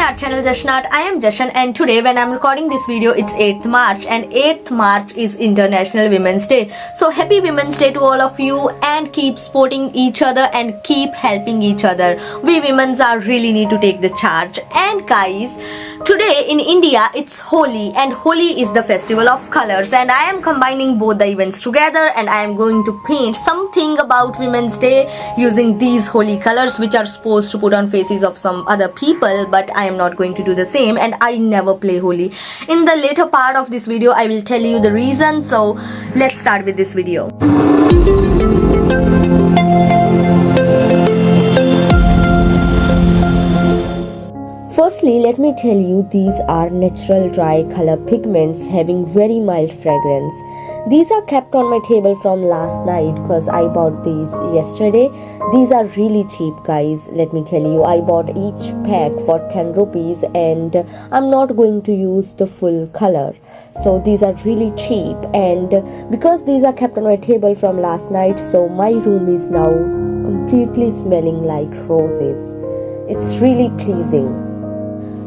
our channel Jashan. I am Jashan, and today when I'm recording this video, it's 8th March, and 8th March is International Women's Day. So happy Women's Day to all of you, and keep supporting each other and keep helping each other. We women are really need to take the charge. And guys, today in India it's Holi, and Holi is the festival of colors, and I am combining both the events together, and I am going to paint something about Women's Day using these Holi colors, which are supposed to put on faces of some other people, but I am not going to do the same, and I never play Holi. In the later part of this video I will tell you the reason, so let's start with this video. Firstly, let me tell you, these are natural dry color pigments having very mild fragrance. These are kept on my table from last night because I bought these yesterday. These are really cheap, guys. Let me tell you, I bought each pack for 10 rupees, and I'm not going to use the full color. So these are really cheap, and because these are kept on my table from last night, so my room is now completely smelling like roses. It's really pleasing.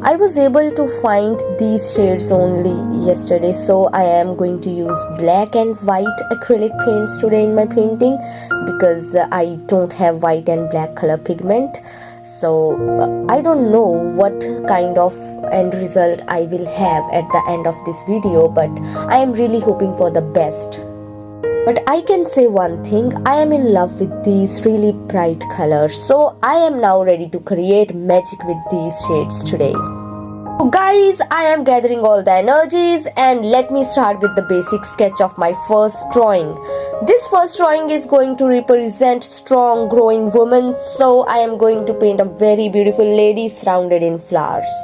I was able to find these shades only yesterday, so I am going to use black and white acrylic paints today in my painting because I don't have white and black color pigment. So I don't know what kind of end result I will have at the end of this video, but I am really hoping for the best. But I can say one thing, I am in love with these really bright colors, so I am now ready to create magic with these shades today. So guys, I am gathering all the energies, and let me start with the basic sketch of my first drawing. This first drawing is going to represent strong growing women, so I am going to paint a very beautiful lady surrounded in flowers.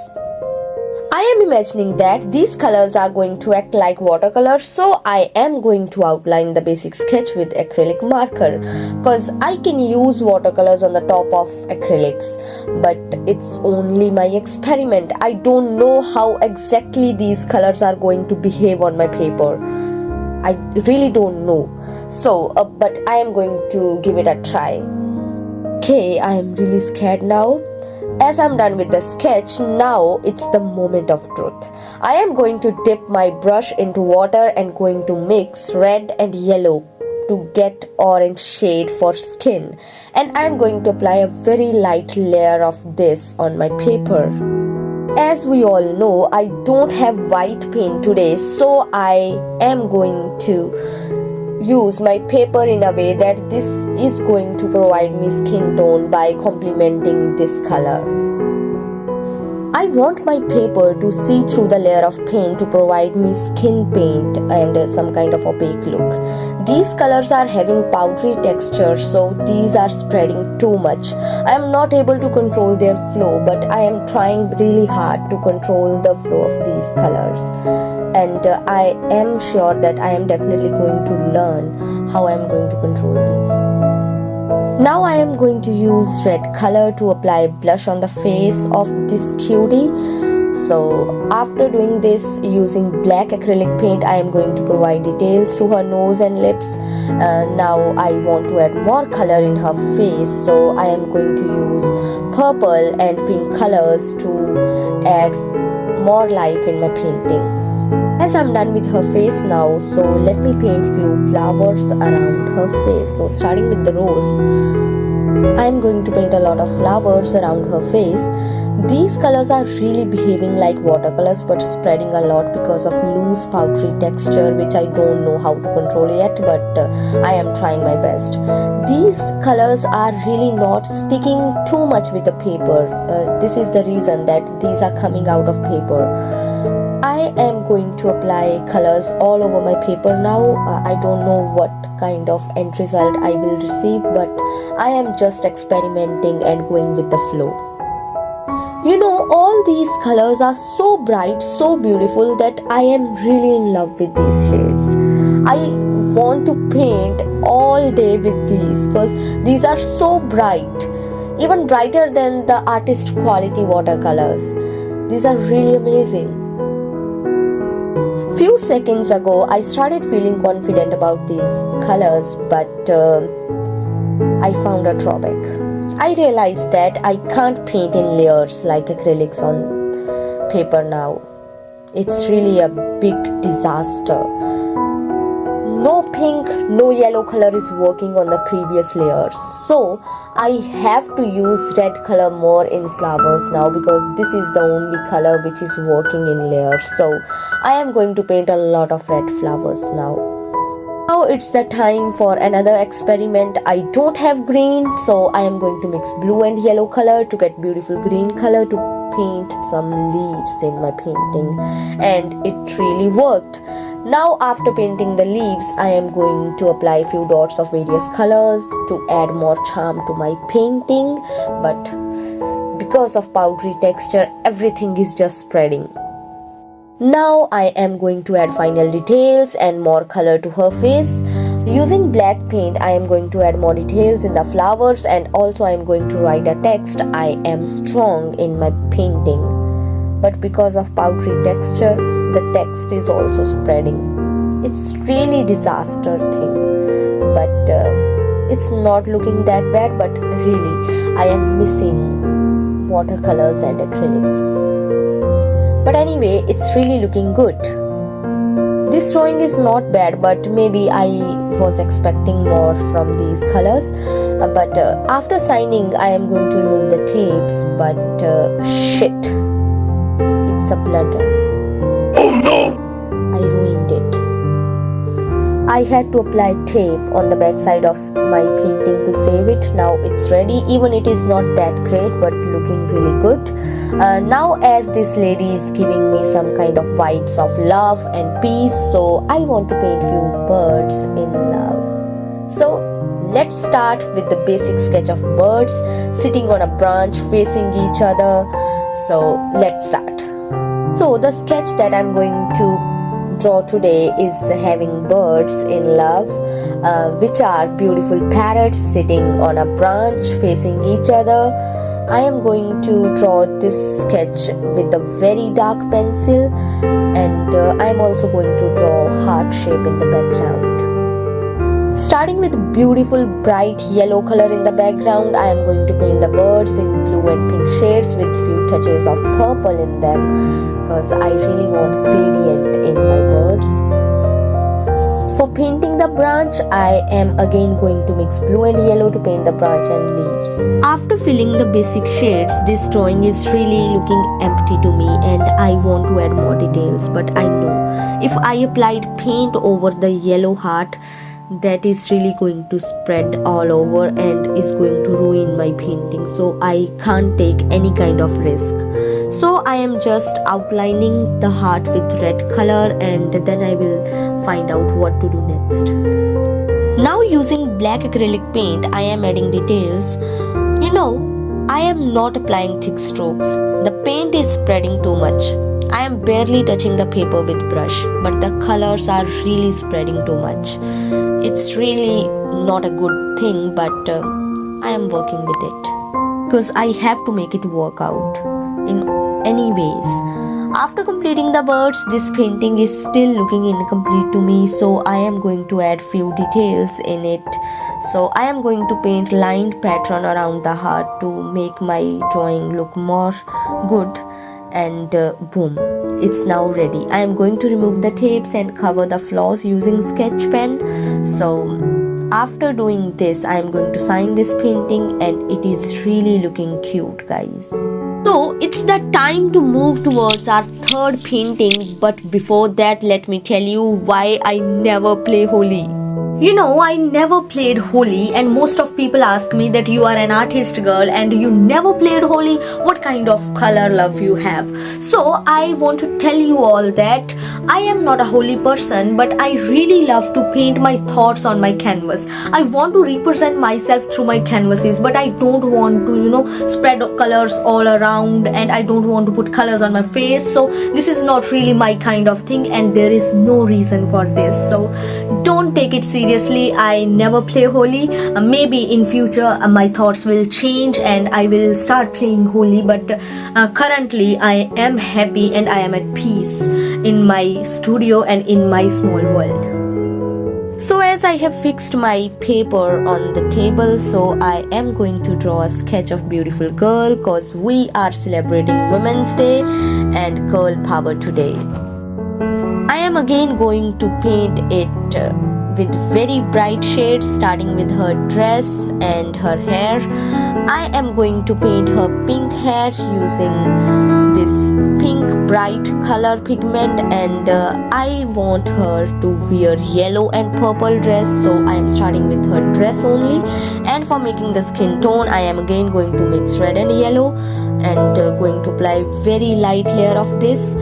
I am imagining that these colors are going to act like watercolors, so I am going to outline the basic sketch with acrylic marker because I can use watercolors on the top of acrylics, but it's only my experiment. I don't know how exactly these colors are going to behave on my paper. I really don't know. So, but I am going to give it a try. Okay, I am really scared now. As I'm done with the sketch, now it's the moment of truth. I am going to dip my brush into water and going to mix red and yellow to get orange shade for skin. And I'm going to apply a very light layer of this on my paper. As we all know, I don't have white paint today, so I am going to use my paper in a way that this is going to provide me skin tone by complementing this color. I want my paper to see through the layer of paint to provide me skin paint and some kind of opaque look. These colors are having powdery texture, so these are spreading too much. I am not able to control their flow, but I am trying really hard to control the flow of these colors. And I am sure that I am definitely going to learn how I am going to control these. Now I am going to use red color to apply blush on the face of this cutie. So after doing this using black acrylic paint, I am going to provide details to her nose and lips. Now I want to add more color in her face, so I am going to use purple and pink colors to add more life in my painting. As I'm done with her face now, so let me paint few flowers around her face. So starting with the rose, I'm going to paint a lot of flowers around her face. These colors are really behaving like watercolors but spreading a lot because of loose powdery texture, which I don't know how to control yet, but I am trying my best. These colors are really not sticking too much with the paper. This is the reason that these are coming out of paper. I am going to apply colors all over my paper now. I don't know what kind of end result I will receive, but I am just experimenting and going with the flow. You know, all these colors are so bright, so beautiful that I am really in love with these shades. I want to paint all day with these because these are so bright, even brighter than the artist quality watercolors. These are really amazing. Few seconds ago, I started feeling confident about these colors, but I found a drawback. I realized that I can't paint in layers like acrylics on paper now. It's really a big disaster. No pink, no yellow color is working on the previous layers. So I have to use red color more in flowers now, because this is the only color which is working in layers. So I am going to paint a lot of red flowers now. Now it's the time for another experiment. I don't have green, so I am going to mix blue and yellow color to get beautiful green color to paint some leaves in my painting, and it really worked. Now after painting the leaves, I am going to apply a few dots of various colors to add more charm to my painting, but because of powdery texture, everything is just spreading. Now I am going to add final details and more color to her face. Using black paint, I am going to add more details in the flowers, and also I am going to write a text, "I am strong," in my painting. But because of powdery texture, the text is also spreading. It's really disaster thing, but it's not looking that bad, but really I am missing watercolors and acrylics. But anyway, it's really looking good. This drawing is not bad, but maybe I was expecting more from these colors. But after signing, I am going to remove the tapes, but shit, it's a blunder. Oh no! I ruined it. I had to apply tape on the back side of my painting to save it. Now it's ready. Even it is not that great, but looking really good. Now as this lady is giving me some kind of vibes of love and peace, so I want to paint few birds in love. So let's start with the basic sketch of birds sitting on a branch facing each other. So let's start. So the sketch that I'm going to draw today is having birds in love, which are beautiful parrots sitting on a branch facing each other. I am going to draw this sketch with a very dark pencil, and I am also going to draw heart shape in the background. Starting with beautiful bright yellow color in the background, I am going to paint the birds in blue and pink shades with few touches of purple in them, because I really want gradient in my birds. For painting the branch, I am again going to mix blue and yellow to paint the branch and leaves. After filling the basic shades, this drawing is really looking empty to me, and I want to add more details, but I know if I applied paint over the yellow heart, that is really going to spread all over and is going to ruin my painting, so I can't take any kind of risk. So I am just outlining the heart with red color, and then I will find out what to do next. Now using black acrylic paint, I am adding details. I am not applying thick strokes. The paint is spreading too much. I am barely touching the paper with brush, but the colors are really spreading too much. It's really not a good thing, but I am working with it, because I have to make it work out in any ways. After completing the birds, this painting is still looking incomplete to me, so I am going to add few details in it. So I am going to paint lined pattern around the heart to make my drawing look more good, and boom, it's now ready. I am going to remove the tapes and cover the flaws using sketch pen. So after doing this, I am going to sign this painting, and it is really looking cute, guys. So it's the time to move towards our third painting, but before that, let me tell you why I never play Holi. I never played Holi, and most of people ask me that you are an artist girl and you never played Holi, what kind of color love you have? So I want to tell you all that I am not a Holi person, but I really love to paint my thoughts on my canvas. I want to represent myself through my canvases, but I don't want to, spread colors all around, and I don't want to put colors on my face. So this is not really my kind of thing, and there is no reason for this. So don't take it seriously. I never play Holi. Maybe in future my thoughts will change and I will start playing Holi, but currently I am happy and I am at peace in my studio and in my small world. So as I have fixed my paper on the table, so I am going to draw a sketch of beautiful girl cause we are celebrating Women's Day and girl power today. I am again going to paint it with very bright shades, starting with her dress and her hair. I am going to paint her pink hair using this pink bright color pigment, and I want her to wear yellow and purple dress, so I am starting with her dress only. And for making the skin tone, I am again going to mix red and yellow and going to apply very light layer of this.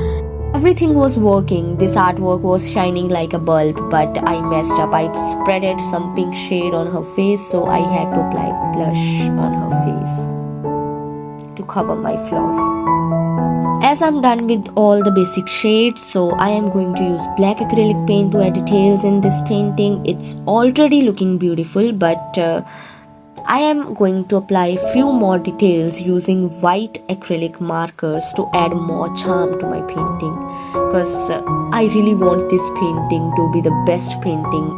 Everything was working. This artwork was shining like a bulb, but I messed up. I spreaded some pink shade on her face, so I had to apply blush on her face to cover my flaws. As I'm done with all the basic shades, so I am going to use black acrylic paint to add details in this painting. It's already looking beautiful, but I am going to apply few more details using white acrylic markers to add more charm to my painting, because I really want this painting to be the best painting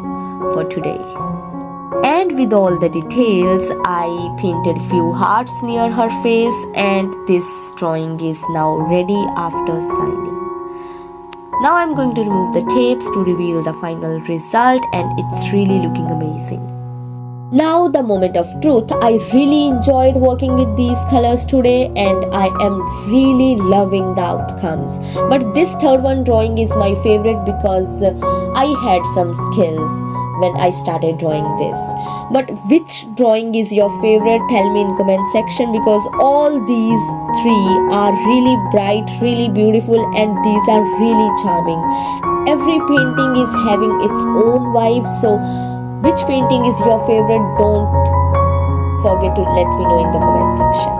for today. And with all the details, I painted few hearts near her face, and this drawing is now ready after signing. Now I'm going to remove the tapes to reveal the final result, and it's really looking amazing. Now the moment of truth. I really enjoyed working with these colors today, and I am really loving the outcomes. But this third one drawing is my favorite because I had some skills when I started drawing this. But which drawing is your favorite? Tell me in comment section, because all these three are really bright, really beautiful, and these are really charming. Every painting is having its own vibe, so which painting is your favorite? Don't forget to let me know in the comment section.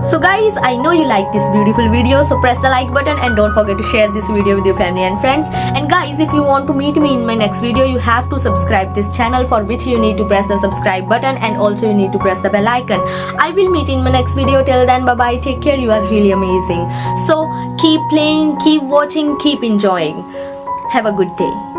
So guys, I know you like this beautiful video, so press the like button and don't forget to share this video with your family and friends. And guys, if you want to meet me in my next video, you have to subscribe this channel, for which you need to press the subscribe button, and also you need to press the bell icon. I will meet in my next video. Till then, bye bye, take care, you are really amazing. So keep playing, keep watching, keep enjoying. Have a good day.